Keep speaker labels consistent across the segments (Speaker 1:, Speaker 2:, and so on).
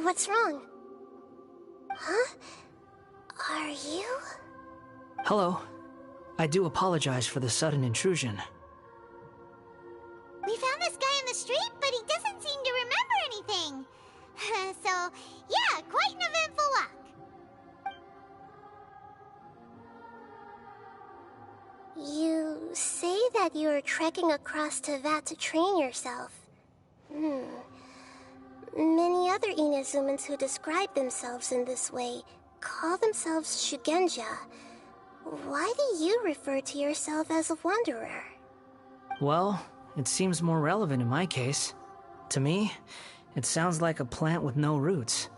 Speaker 1: What's wrong? Huh? Are you?
Speaker 2: Hello. I do apologize for the sudden intrusion.
Speaker 3: We found this guy in the street, but he doesn't seem to remember anything. So, yeah, quite an eventful walk.
Speaker 1: You say that you are trekking across Teyvat to train yourself. Many other Inazumans who describe themselves in this way call themselves Shugenja. Why do you refer to yourself as a wanderer?
Speaker 2: Well, it seems more relevant in my case. To me, it sounds like a plant with no roots.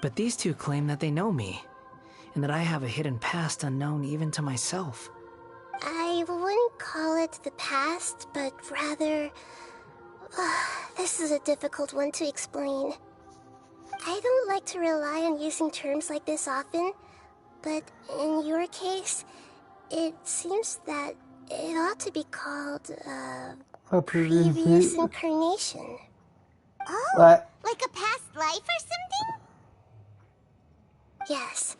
Speaker 2: But these two claim that they know me, and that I have a hidden past unknown even to myself.
Speaker 1: I wouldn't call it the past, but rather... this is a difficult one to explain. I don't like to rely on using terms like this often, but in your case, it seems that it ought to be called,
Speaker 4: A
Speaker 1: previous incarnation.
Speaker 3: Oh,
Speaker 4: What?
Speaker 3: like a past life or something?
Speaker 1: Yes,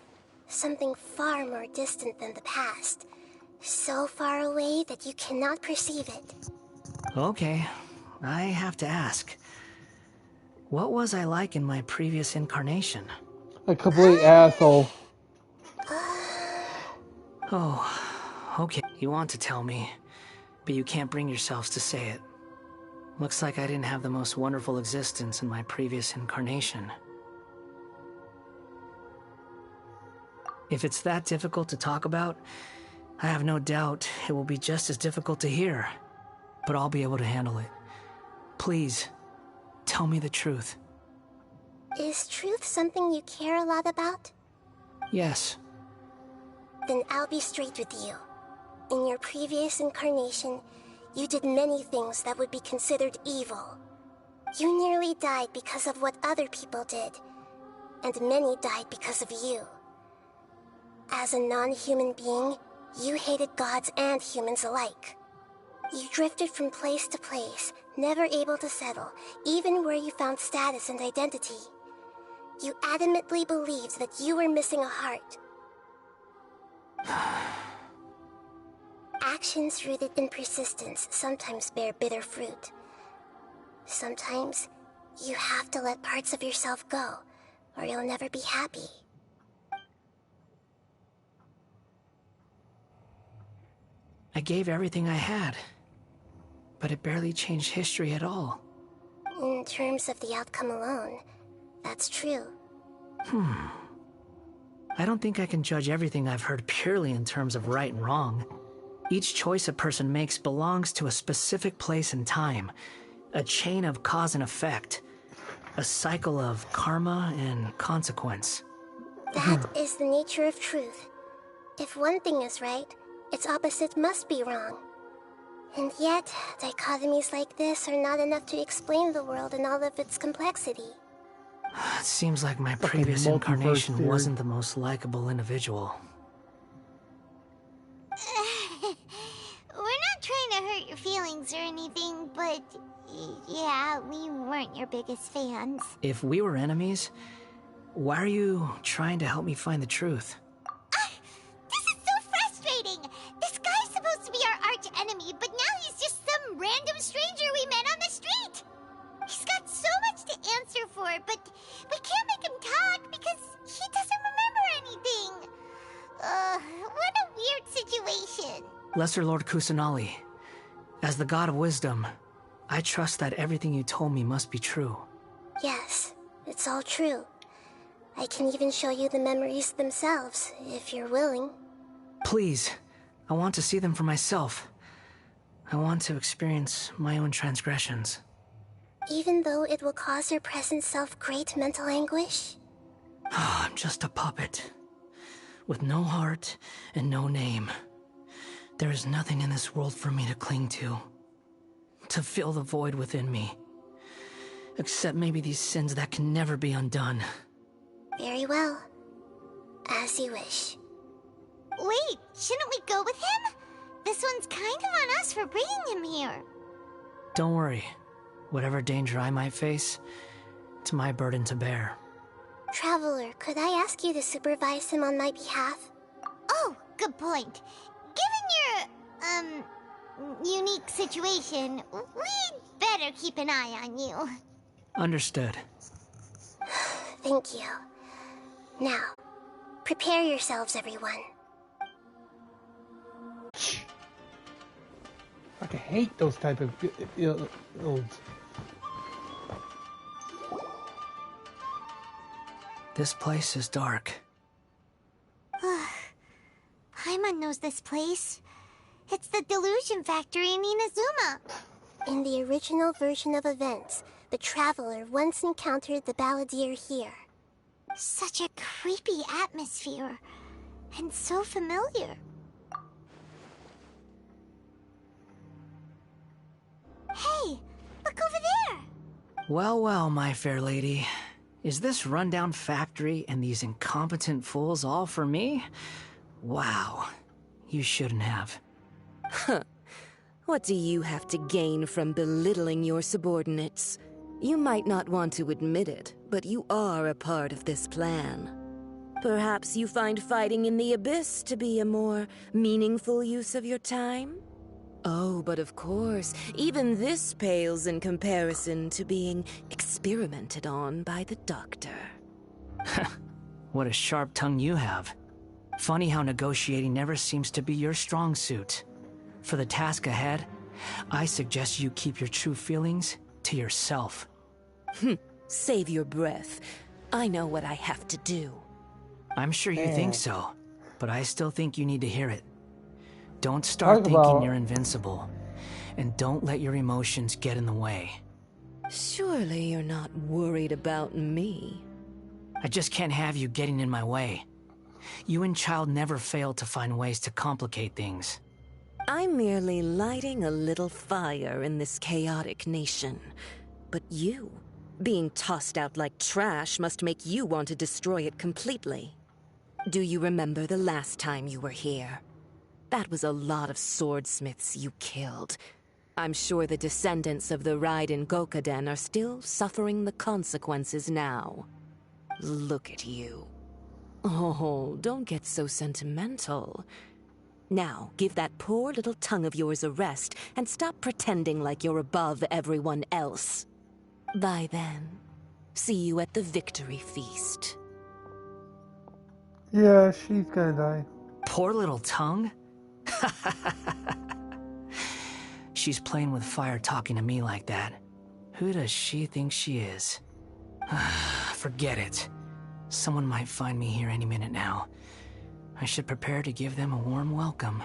Speaker 1: something far more distant than the past. So far away that you cannot perceive it.
Speaker 2: Okay, I have to ask. What was I like in my previous incarnation?
Speaker 4: A complete asshole.
Speaker 2: Oh, okay. You want to tell me, but you can't bring yourselves to say it. Looks like I didn't have the most wonderful existence in my previous incarnation. If it's that difficult to talk about, I have no doubt it will be just as difficult to hear, but I'll be able to handle it. Please, tell me the truth.
Speaker 1: Is truth something you care a lot about?
Speaker 2: Yes.
Speaker 1: Then I'll be straight with you. In your previous incarnation, you did many things that would be considered evil. You nearly died because of what other people did, and many died because of you. As a non-human being, you hated gods and humans alike. You drifted from place to place, never able to settle, even where you found status and identity. You adamantly believed that you were missing a heart. Actions rooted in persistence sometimes bear bitter fruit. Sometimes, you have to let parts of yourself go, or you'll never be happy.
Speaker 2: I gave everything I had, but it barely changed history at all.
Speaker 1: In terms of the outcome alone, that's true.
Speaker 2: I don't think I can judge everything I've heard purely in terms of right and wrong. Each choice a person makes belongs to a specific place and time, a chain of cause and effect, a cycle of karma and consequence.
Speaker 1: That is the nature of truth. If one thing is right, its opposite must be wrong. And yet, dichotomies like this are not enough to explain the world in all of its complexity.
Speaker 2: It seems like my
Speaker 4: Fucking
Speaker 2: previous
Speaker 4: multiverse
Speaker 2: incarnation
Speaker 4: theory.
Speaker 2: wasn't the most likable individual.
Speaker 3: We're not trying to hurt your feelings or anything, but yeah, we weren't your biggest fans.
Speaker 2: If we were enemies, why are you trying to help me find the truth?
Speaker 3: This is so frustrating! This guy's supposed to be our arch enemy, but now he's just some random stranger we met on the street! He's got so much to answer for, but we can't make him talk because he doesn't remember anything. What a weird situation.
Speaker 2: Lesser Lord Kusanali, as the god of wisdom, I trust that everything you told me must be true.
Speaker 1: Yes, it's all true. I can even show you the memories themselves, if you're willing.
Speaker 2: Please, I want to see them for myself. I want to experience my own transgressions.
Speaker 1: Even though it will cause your present self great mental anguish?
Speaker 2: I'm just a puppet, with no heart and no name. There is nothing in this world for me to cling to fill the void within me. Except maybe these sins that can never be undone.
Speaker 1: Very well. As you wish.
Speaker 3: Wait, shouldn't we go with him? This one's kind of on us for bringing him here.
Speaker 2: Don't worry. Whatever danger I might face, It's my burden to bear.
Speaker 1: Traveler, could I ask you to supervise him on my behalf?
Speaker 3: Oh, good point. Given your, unique situation, we'd better keep an eye on you.
Speaker 2: Understood.
Speaker 1: Thank you. Now, prepare yourselves, everyone.
Speaker 4: I hate those type of builds.
Speaker 2: This place is dark.
Speaker 3: Paimon knows this place. It's the Delusion Factory in Inazuma.
Speaker 1: In the original version of events, the Traveler once encountered the Balladeer here.
Speaker 3: Such a creepy atmosphere. And so familiar. Hey, look over there!
Speaker 2: Well, well, my fair lady. Is this rundown factory and these incompetent fools all for me? Wow. You shouldn't have.
Speaker 5: Huh. What do you have to gain from belittling your subordinates? You might not want to admit it, but you are a part of this plan. Perhaps you find fighting in the Abyss to be a more meaningful use of your time? Oh, but of course, even this pales in comparison to being experimented on by the doctor.
Speaker 2: What a sharp tongue you have. Funny how negotiating never seems to be your strong suit. For the task ahead, I suggest you keep your true feelings to yourself.
Speaker 5: Save your breath. I know what I have to do.
Speaker 2: I'm sure you think so, but I still think you need to hear it. Don't start thinking you're invincible, and don't let your emotions get in the way.
Speaker 5: Surely you're not worried about me.
Speaker 2: I just can't have you getting in my way. You and Child never fail to find ways to complicate things.
Speaker 5: I'm merely lighting a little fire in this chaotic nation. But you, being tossed out like trash, must make you want to destroy it completely. Do you remember the last time you were here? That was a lot of swordsmiths you killed. I'm sure the descendants of the Raiden Gokaden are still suffering the consequences now. Look at you. Oh, don't get so sentimental. Now, give that poor little tongue of yours a rest and stop pretending like you're above everyone else. Bye then. See you at the victory feast.
Speaker 4: Yeah, she's gonna die.
Speaker 2: Poor little tongue? She's playing with fire talking to me like that. Who does she think she is? Forget it. Someone might find me here any minute now. I should prepare to give them a warm welcome.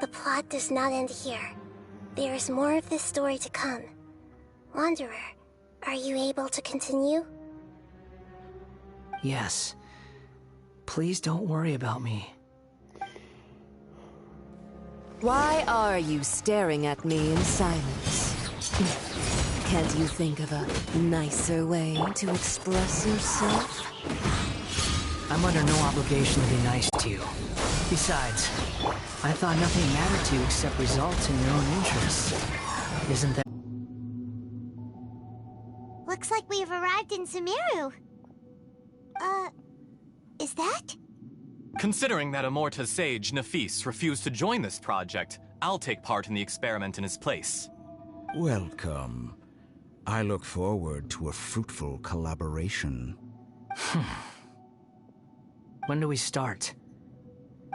Speaker 1: The plot does not end here. There is more of this story to come. Wanderer, are you able to continue?
Speaker 2: Yes. Please don't worry about me.
Speaker 5: Why are you staring at me in silence? Can't you think of a nicer way to express yourself?
Speaker 2: I'm under no obligation to be nice to you. Besides, I thought nothing mattered to you except results in your own interests. Isn't that...
Speaker 3: Looks like we've arrived in Sumeru. Is that?
Speaker 6: Considering that Amorta's sage, Nafis, refused to join this project, I'll take part in the experiment in his place.
Speaker 7: Welcome. I look forward to a fruitful collaboration.
Speaker 2: When do we start?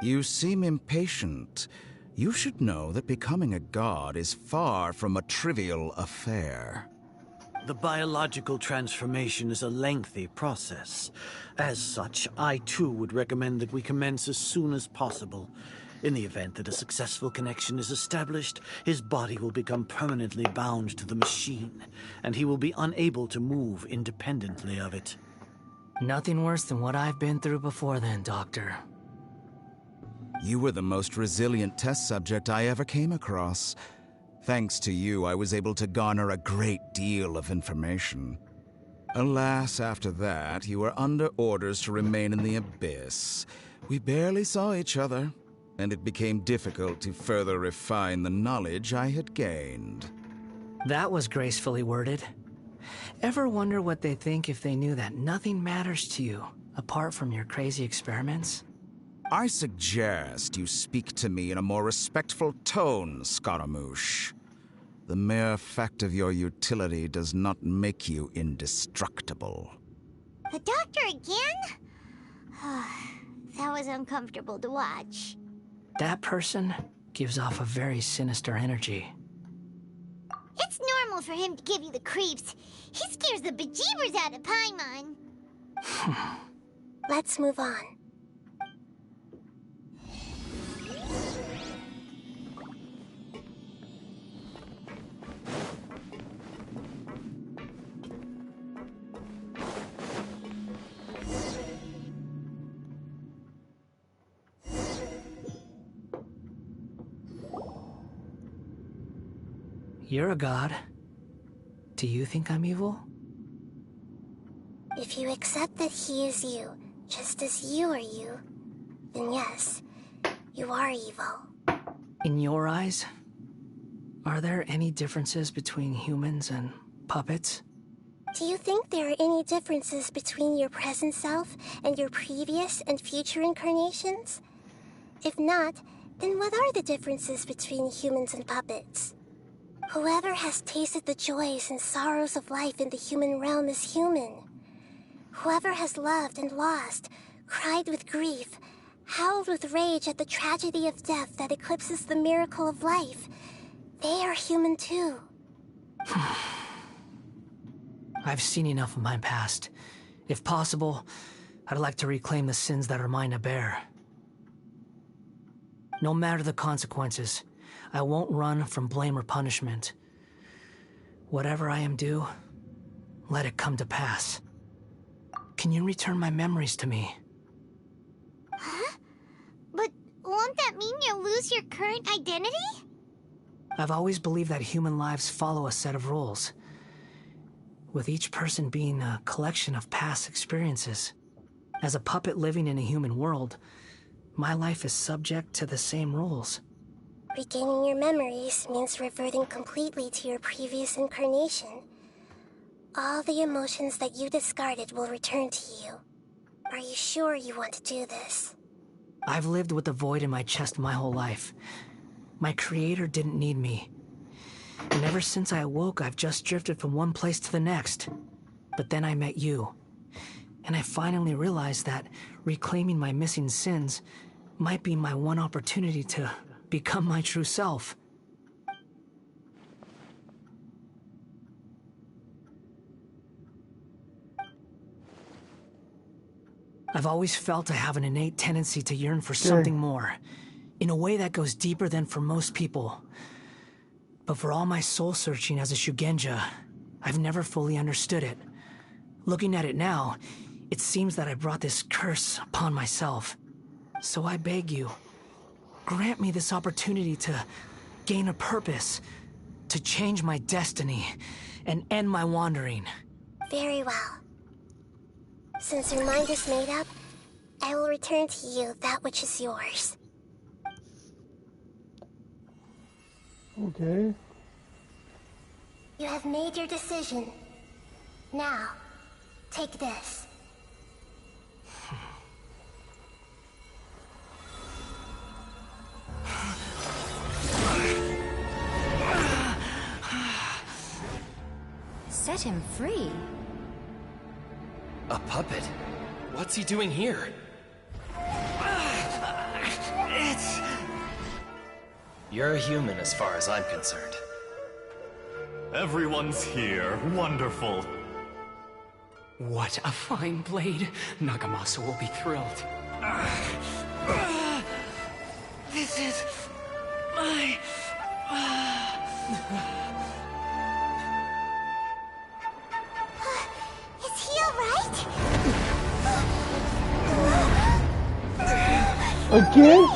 Speaker 7: You seem impatient. You should know that becoming a god is far from a trivial affair.
Speaker 8: The biological transformation is a lengthy process. As such, I too would recommend that we commence as soon as possible. In the event that a successful connection is established, his body will become permanently bound to the machine, and he will be unable to move independently of it.
Speaker 2: Nothing worse than what I've been through before then, Doctor.
Speaker 7: You were the most resilient test subject I ever came across. Thanks to you, I was able to garner a great deal of information. Alas, after that, you were under orders to remain in the Abyss. We barely saw each other. and it became difficult to further refine the knowledge I had gained.
Speaker 2: That was gracefully worded. Ever wonder what they think if they knew that nothing matters to you, apart from your crazy experiments?
Speaker 7: I suggest you speak to me in a more respectful tone, Scaramouche. The mere fact of your utility does not make you indestructible.
Speaker 3: The doctor again? That was uncomfortable to watch.
Speaker 2: That person gives off a very sinister energy.
Speaker 3: It's normal for him to give you the creeps. He scares the bejeebers out of Paimon.
Speaker 1: Let's move on.
Speaker 2: You're a god. Do you think I'm evil?
Speaker 1: If you accept that he is you, just as you are you, then yes, you are evil.
Speaker 2: In your eyes, are there any differences between humans and puppets?
Speaker 1: Do you think there are any differences between your present self and your previous and future incarnations? If not, then what are the differences between humans and puppets? Whoever has tasted the joys and sorrows of life in the human realm is human. Whoever has loved and lost, cried with grief, howled with rage at the tragedy of death that eclipses the miracle of life, they are human too.
Speaker 2: I've seen enough of my past. If possible, I'd like to reclaim the sins that are mine to bear. No matter the consequences, I won't run from blame or punishment. Whatever I am due, let it come to pass. Can you return my memories to me?
Speaker 3: Huh? But won't that mean you'll lose your current identity?
Speaker 2: I've always believed that human lives follow a set of rules, with each person being a collection of past experiences. As a puppet living in a human world, my life is subject to the same rules.
Speaker 1: Regaining your memories means reverting completely to your previous incarnation. All the emotions that you discarded will return to you. Are you sure you want to do this?
Speaker 2: I've lived with the void in my chest my whole life. My creator didn't need me. And ever since I awoke, I've just drifted from one place to the next. But then I met you. And I finally realized that reclaiming my missing sins might be my one opportunity to become my true self. I've always felt I have an innate tendency to yearn for something more, in a way that goes deeper than for most people. But for all my soul-searching as a Shugenja, I've never fully understood it. Looking at it now, it seems that I brought this curse upon myself. So I beg you, grant me this opportunity to gain a purpose, to change my destiny, and end my wandering.
Speaker 1: Very well. Since your mind is made up, I will return to you that which is yours.
Speaker 4: Okay.
Speaker 1: You have made your decision. Now, take this.
Speaker 9: Set him free.
Speaker 10: A puppet? What's he doing here? You're a human as far as I'm concerned.
Speaker 6: Everyone's here. Wonderful.
Speaker 11: What a fine blade. Nagamasa will be thrilled.
Speaker 2: This is my...
Speaker 3: Is he alright?
Speaker 4: Again?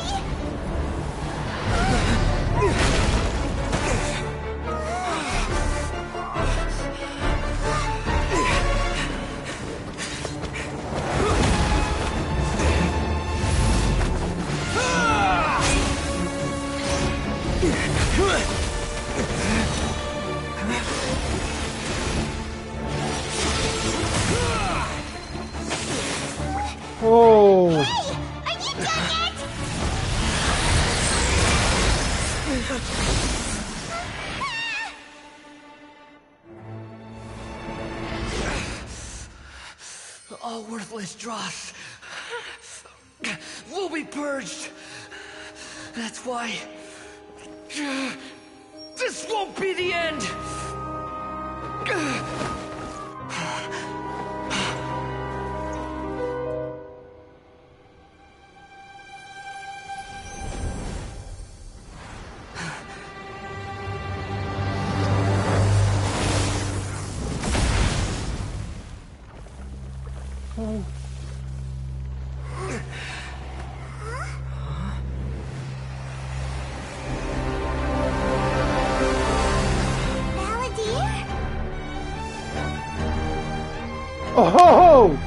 Speaker 2: chaos will be purged. That's why this won't be the end.
Speaker 4: Oh!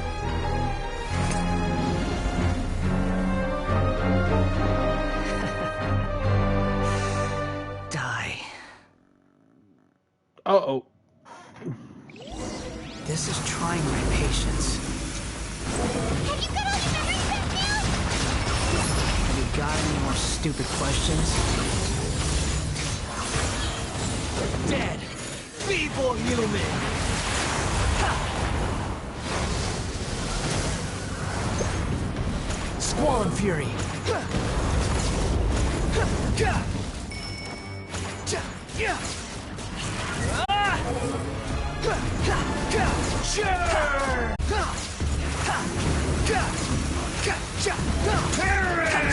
Speaker 2: Die.
Speaker 4: Uh-oh.
Speaker 2: This is trying my patience.
Speaker 3: Have you got all your memories back now?
Speaker 2: Have you got any more stupid questions? Dead! Feeble human! Squall and Fury!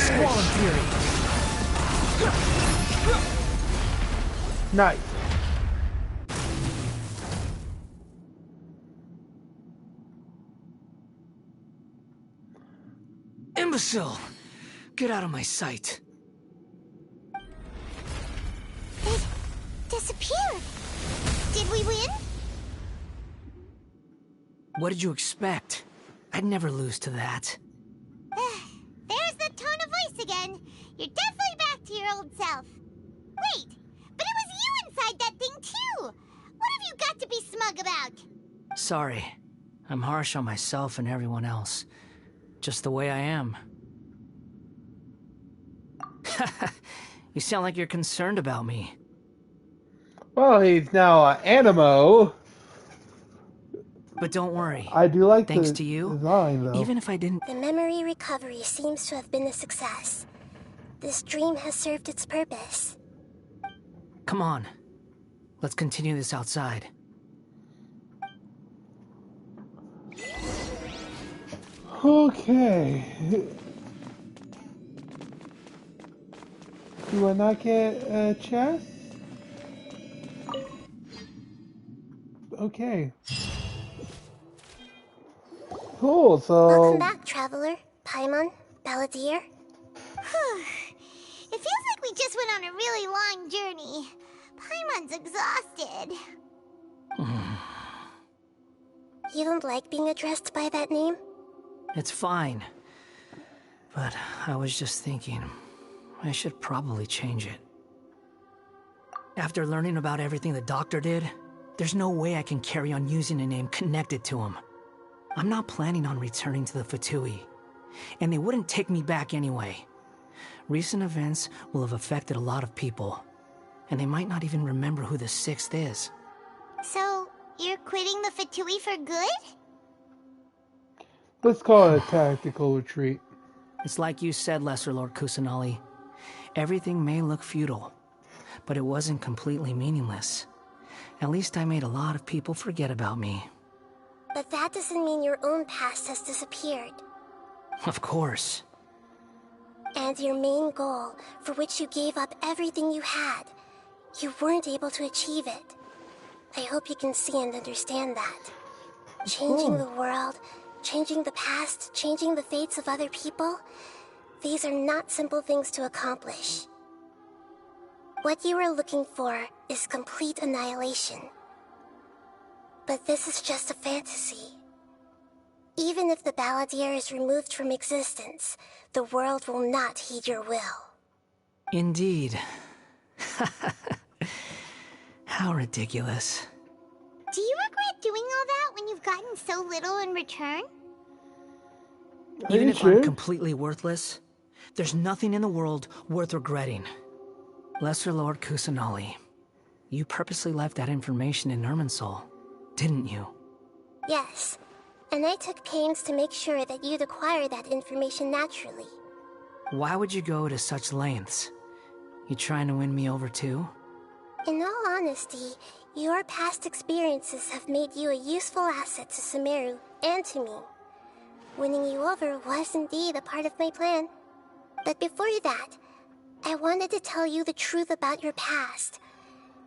Speaker 2: Squall and Fury!
Speaker 4: Nice.
Speaker 2: Imbecile! Get out of my sight.
Speaker 3: It disappeared. Did we win?
Speaker 2: What did you expect? I'd never lose to that.
Speaker 3: There's the tone of voice again. You're definitely back to your old self. Wait, but it was you inside that thing too. What have you got to be smug about?
Speaker 2: Sorry. I'm harsh on myself and everyone else. Just the way I am. You sound like you're concerned about me.
Speaker 4: Well, he's now Animo.
Speaker 2: But don't worry.
Speaker 4: I do like
Speaker 2: Thanks
Speaker 4: the
Speaker 2: to you,
Speaker 4: design, though.
Speaker 2: even if I didn't...
Speaker 1: The memory recovery seems to have been a success. This dream has served its purpose.
Speaker 2: Come on. Let's continue this outside.
Speaker 4: Okay. Do I not get a chest? Okay. Cool, so...
Speaker 1: Welcome back, Traveler, Paimon, Balladeer.
Speaker 3: It feels like we just went on a really long journey. Paimon's exhausted.
Speaker 1: You don't like being addressed by that name?
Speaker 2: It's fine. But I was just thinking, I should probably change it. After learning about everything the doctor did, there's no way I can carry on using a name connected to him. I'm not planning on returning to the Fatui, and they wouldn't take me back anyway. Recent events will have affected a lot of people, and they might not even remember who the Sixth is.
Speaker 3: So, you're quitting the Fatui for good?
Speaker 4: Let's call it a tactical retreat.
Speaker 2: It's like you said, Lesser Lord Kusanali. Everything may look futile, but it wasn't completely meaningless. At least I made a lot of people forget about me.
Speaker 1: But that doesn't mean your own past has disappeared.
Speaker 2: Of course.
Speaker 1: And your main goal, for which you gave up everything you had, you weren't able to achieve it. I hope you can see and understand that. Changing the world, changing the past, changing the fates of other people, these are not simple things to accomplish. What you are looking for is complete annihilation. But this is just a fantasy. Even if the Balladeer is removed from existence, the world will not heed your will.
Speaker 2: Indeed. How ridiculous.
Speaker 3: Do you regret doing all that when you've gotten so little in return?
Speaker 2: Even if I'm completely worthless, there's nothing in the world worth regretting. Lesser Lord Kusanali, you purposely left that information in Irminsul, didn't you?
Speaker 1: Yes, And I took pains to make sure that you'd acquire that information naturally.
Speaker 2: Why would you go to such lengths? You trying to win me over too?
Speaker 1: In all honesty, your past experiences have made you a useful asset to Sumeru and to me. Winning you over was indeed a part of my plan. But before that, I wanted to tell you the truth about your past.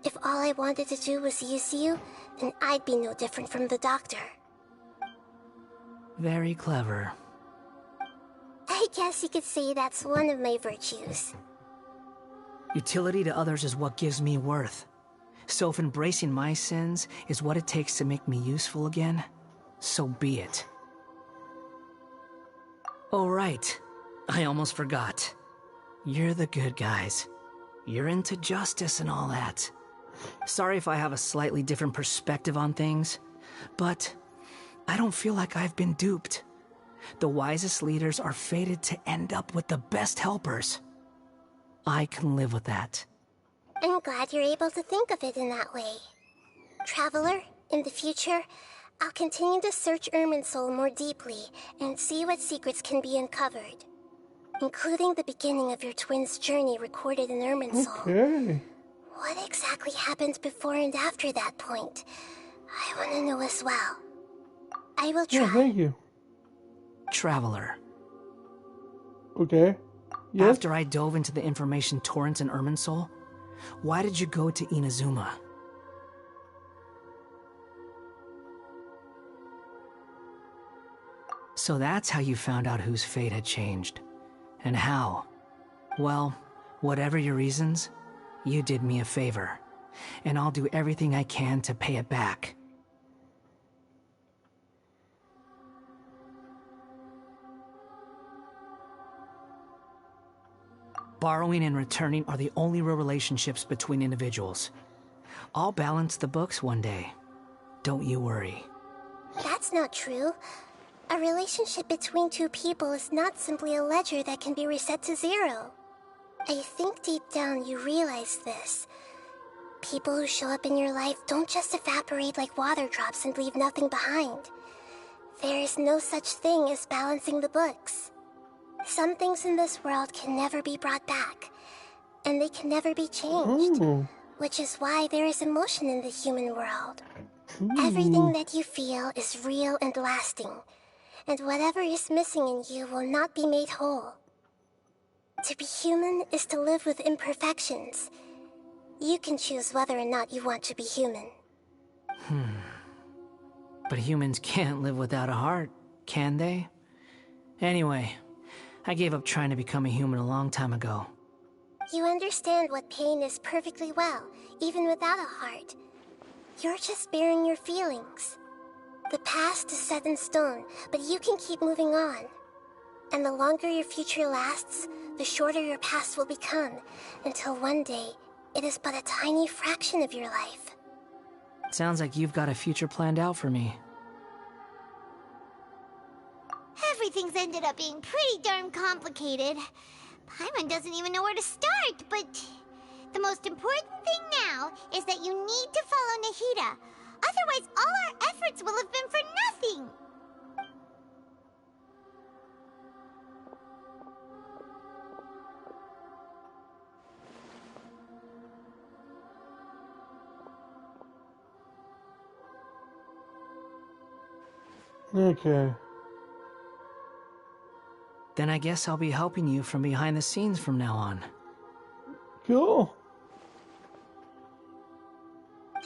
Speaker 1: If all I wanted to do was use you, then I'd be no different from the doctor.
Speaker 2: Very clever.
Speaker 1: I guess you could say that's one of my virtues.
Speaker 2: Utility to others is what gives me worth. So if embracing my sins is what it takes to make me useful again, so be it. Oh right, I almost forgot. You're the good guys. You're into justice and all that. Sorry if I have a slightly different perspective on things, but I don't feel like I've been duped. The wisest leaders are fated to end up with the best helpers. I can live with that.
Speaker 1: I'm glad you're able to think of it in that way. Traveler, in the future, I'll continue to search Irminsul more deeply and see what secrets can be uncovered, including the beginning of your twins' journey recorded in Irminsul.
Speaker 4: Okay.
Speaker 1: What exactly happened before and after that point? I want to know as well. I will try.
Speaker 4: Yeah, thank you.
Speaker 2: Traveler.
Speaker 4: Okay. Yes?
Speaker 2: After I dove into the information torrents in Irminsul, why did you go to Inazuma? So that's how you found out whose fate had changed. And how? Well, whatever your reasons, you did me a favor. And I'll do everything I can to pay it back. Borrowing and returning are the only real relationships between individuals. I'll balance the books one day. Don't you worry.
Speaker 1: That's not true. A relationship between two people is not simply a ledger that can be reset to zero. I think deep down you realize this. People who show up in your life don't just evaporate like water drops and leave nothing behind. There is no such thing as balancing the books. Some things in this world can never be brought back, and they can never be changed, which is why there is emotion in the human world. Everything that you feel is real and lasting, and whatever is missing in you will not be made whole. To be human is to live with imperfections. You can choose whether or not you want to be human.
Speaker 2: But humans can't live without a heart, can they? Anyway, I gave up trying to become a human a long time ago.
Speaker 1: You understand what pain is perfectly well, even without a heart. You're just bearing your feelings. The past is set in stone, but you can keep moving on. And the longer your future lasts, the shorter your past will become, until one day, it is but a tiny fraction of your life.
Speaker 2: Sounds like you've got a future planned out for me.
Speaker 3: Everything's ended up being pretty darn complicated. Paimon doesn't even know where to start, but the most important thing now is that you need to follow Nahida. Otherwise, all our efforts will have been for nothing.
Speaker 4: Okay.
Speaker 2: Then I guess I'll be helping you from behind the scenes from now on.
Speaker 4: Cool.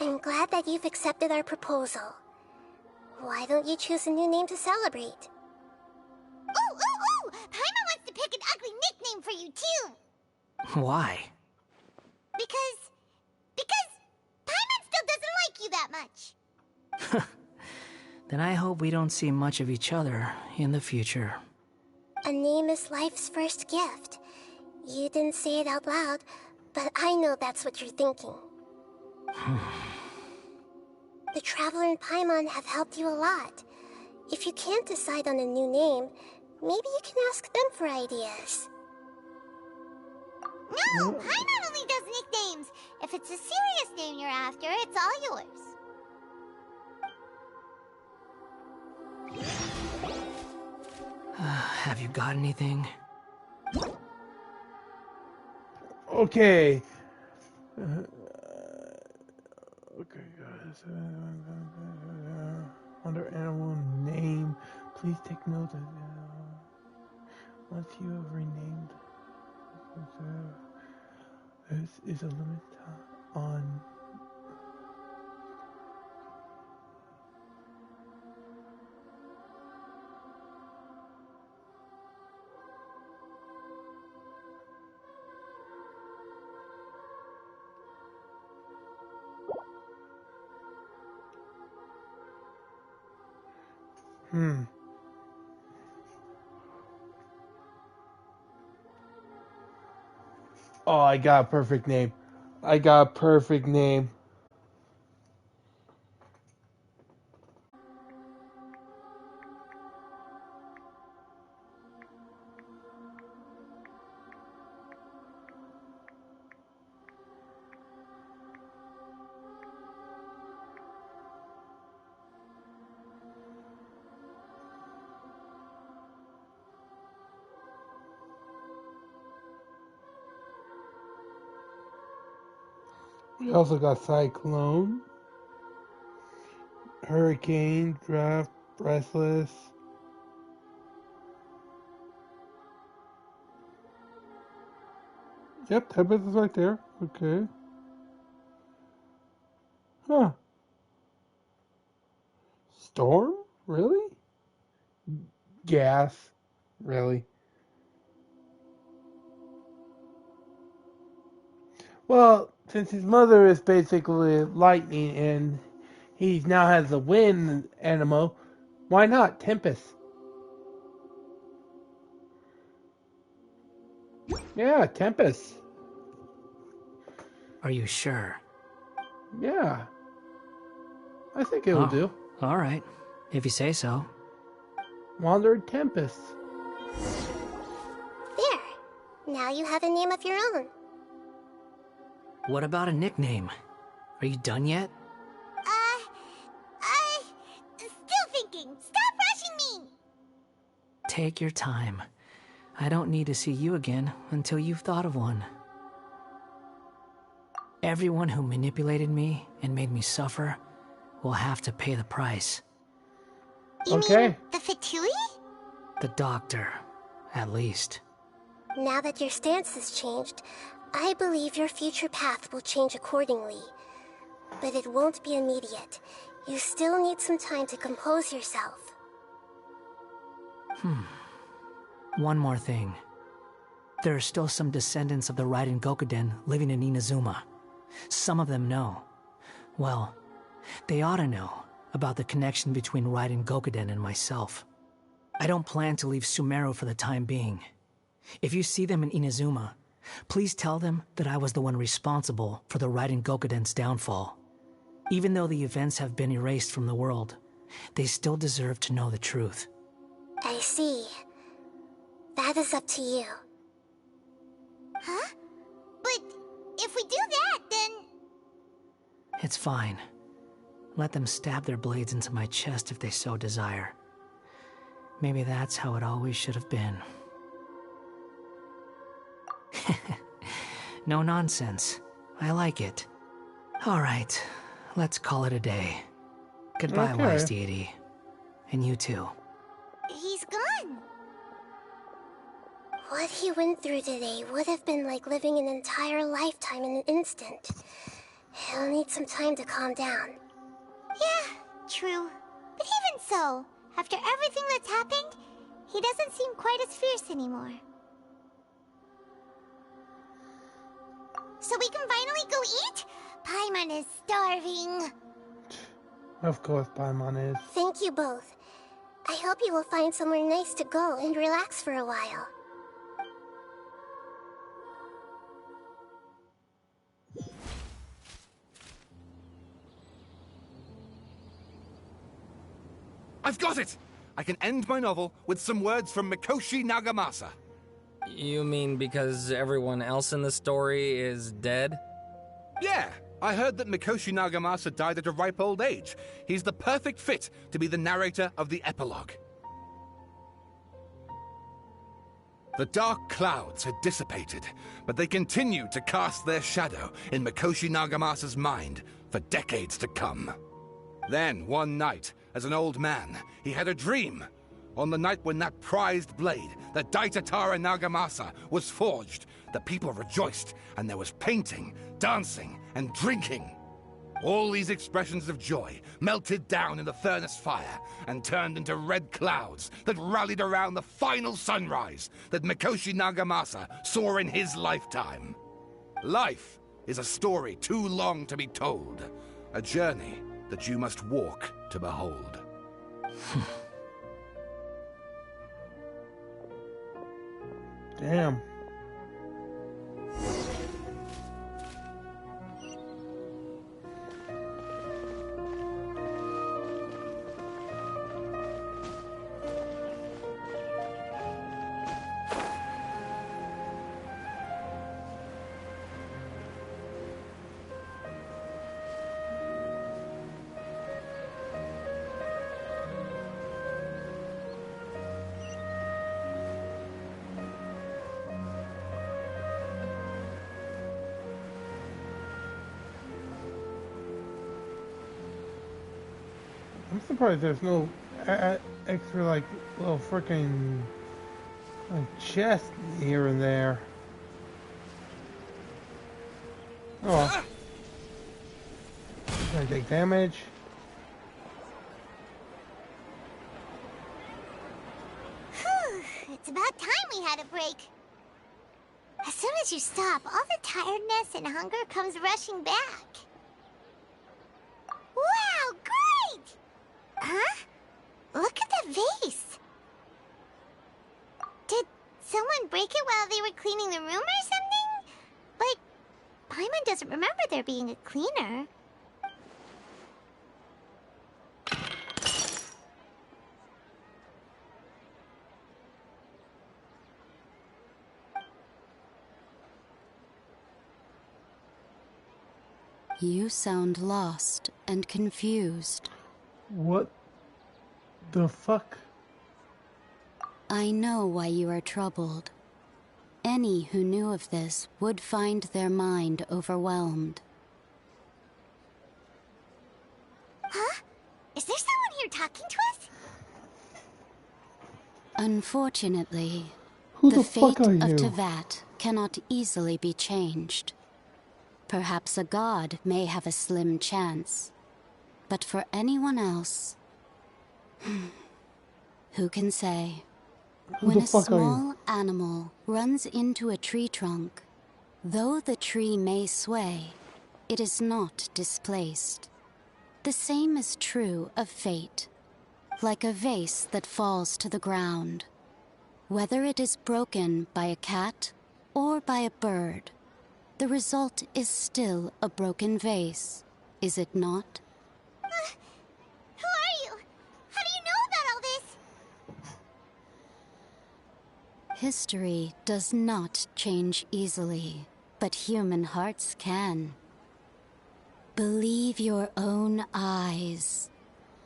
Speaker 1: I'm glad that you've accepted our proposal. Why don't you choose a new name to celebrate?
Speaker 3: Ooh, ooh, ooh! Paimon wants to pick an ugly nickname for you, too.
Speaker 2: Why?
Speaker 3: Because Paimon still doesn't like you that much.
Speaker 2: Then I hope we don't see much of each other in the future.
Speaker 1: A name is life's first gift. You didn't say it out loud, but I know that's what you're thinking. The Traveler and Paimon have helped you a lot. If you can't decide on a new name, maybe you can ask them for ideas.
Speaker 3: No, Paimon only does nicknames. If it's a serious name you're after, it's all yours.
Speaker 2: got anything?
Speaker 4: Okay. Okay, guys. Under animal name, please take note of once you have renamed, there is a limit on. Oh, I got a perfect name. I got a perfect name. We also got Cyclone, Hurricane, Draft, Restless. Yep, Tempest is right there. Okay. Huh. Storm? Really? Gas? Really? Well, since his mother is basically lightning and he now has the wind animal, why not Tempest? Yeah, Tempest.
Speaker 2: Are you sure?
Speaker 4: Yeah. I think it will do.
Speaker 2: Alright, if you say so.
Speaker 4: Wandered Tempest.
Speaker 1: There. Now you have a name of your own.
Speaker 2: What about a nickname? Are you done yet?
Speaker 3: Still thinking. Stop rushing me!
Speaker 2: Take your time. I don't need to see you again until you've thought of one. Everyone who manipulated me and made me suffer will have to pay the price.
Speaker 3: You mean the Fatui?
Speaker 2: The doctor, at least.
Speaker 1: Now that your stance has changed, I believe your future path will change accordingly. But it won't be immediate. You still need some time to compose yourself.
Speaker 2: One more thing. There are still some descendants of the Raiden Gokuden living in Inazuma. Some of them know. Well, they ought to know about the connection between Raiden Gokuden and myself. I don't plan to leave Sumeru for the time being. If you see them in Inazuma, please tell them that I was the one responsible for the Raiden Gokuden's downfall. Even though the events have been erased from the world, they still deserve to know the truth.
Speaker 1: I see. That is up to you.
Speaker 3: Huh? But if we do that, then...
Speaker 2: It's fine. Let them stab their blades into my chest if they so desire. Maybe that's how it always should have been. No nonsense. I like it. Alright, let's call it a day. Goodbye, wise deity. And you too.
Speaker 3: He's gone.
Speaker 1: What he went through today would have been like living an entire lifetime in an instant. He'll need some time to calm down.
Speaker 3: Yeah, true. But even so, after everything that's happened, he doesn't seem quite as fierce anymore. So we can finally go eat? Paimon is starving.
Speaker 4: Of course, Paimon is.
Speaker 1: Thank you both. I hope you will find somewhere nice to go and relax for a while.
Speaker 9: I've got it! I can end my novel with some words from Mikoshi Nagamasa.
Speaker 12: You mean because everyone else in the story is dead?
Speaker 9: Yeah, I heard that Mikoshi Nagamasa died at a ripe old age. He's the perfect fit to be the narrator of the epilogue. The dark clouds had dissipated, but they continued to cast their shadow in Mikoshi Nagamasa's mind for decades to come. Then, one night, as an old man, he had a dream. On the night when that prized blade, the Daitatara Nagamasa, was forged, the people rejoiced, and there was painting, dancing, and drinking. All these expressions of joy melted down in the furnace fire and turned into red clouds that rallied around the final sunrise that Mikoshi Nagamasa saw in his lifetime. Life is a story too long to be told, a journey that you must walk to behold.
Speaker 4: Damn. I'm surprised there's no extra, like, little freaking chest here and there. Oh. Gonna take damage.
Speaker 3: Whew, it's about time we had a break. As soon as you stop, all the tiredness and hunger comes rushing back. Wow, great! Huh? Look at the vase. Did someone break it while they were cleaning the room or something? But Paimon doesn't remember there being a cleaner.
Speaker 13: You sound lost and confused.
Speaker 4: What the fuck?
Speaker 13: I know why you are troubled. Any who knew of this would find their mind overwhelmed.
Speaker 3: Huh? Is there someone here talking to us?
Speaker 13: Unfortunately,
Speaker 4: Who
Speaker 13: the
Speaker 4: the fuck
Speaker 13: fate
Speaker 4: are
Speaker 13: of
Speaker 4: you?
Speaker 13: Tevat cannot easily be changed. Perhaps a god may have a slim chance. But for anyone else... who can say?
Speaker 4: Who
Speaker 13: When
Speaker 4: the
Speaker 13: a
Speaker 4: fuck are you?
Speaker 13: small animal runs into a tree trunk, though the tree may sway, it is not displaced. The same is true of fate. Like a vase that falls to the ground. Whether it is broken by a cat or by a bird, the result is still a broken vase, is it not?
Speaker 3: Who are you? How do you know about all this?
Speaker 13: History does not change easily, but human hearts can. Believe your own eyes.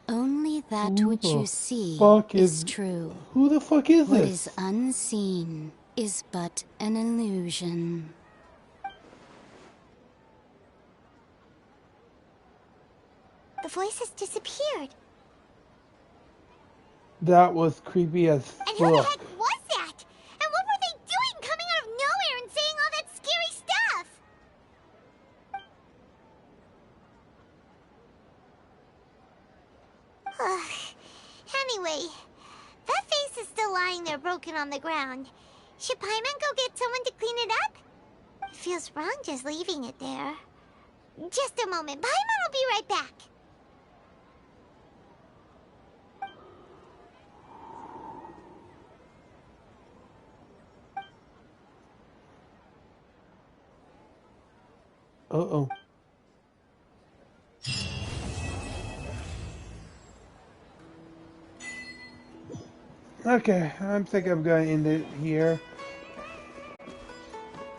Speaker 13: Only that
Speaker 4: Who
Speaker 13: which
Speaker 4: the
Speaker 13: you see
Speaker 4: fuck
Speaker 13: is
Speaker 4: is-
Speaker 13: true.
Speaker 4: Who the fuck is
Speaker 13: What
Speaker 4: this?
Speaker 13: is unseen is but an illusion.
Speaker 3: The voice has disappeared.
Speaker 4: That was creepy as
Speaker 3: And who the
Speaker 4: fuck.
Speaker 3: heck was that? And what were they doing coming out of nowhere and saying all that scary stuff? Anyway, that face is still lying there broken on the ground. Should Paimon go get someone to clean it up? It feels wrong just leaving it there. Just a moment. Paimon will be right back.
Speaker 4: Uh-oh. Okay, I think I'm going to end it here.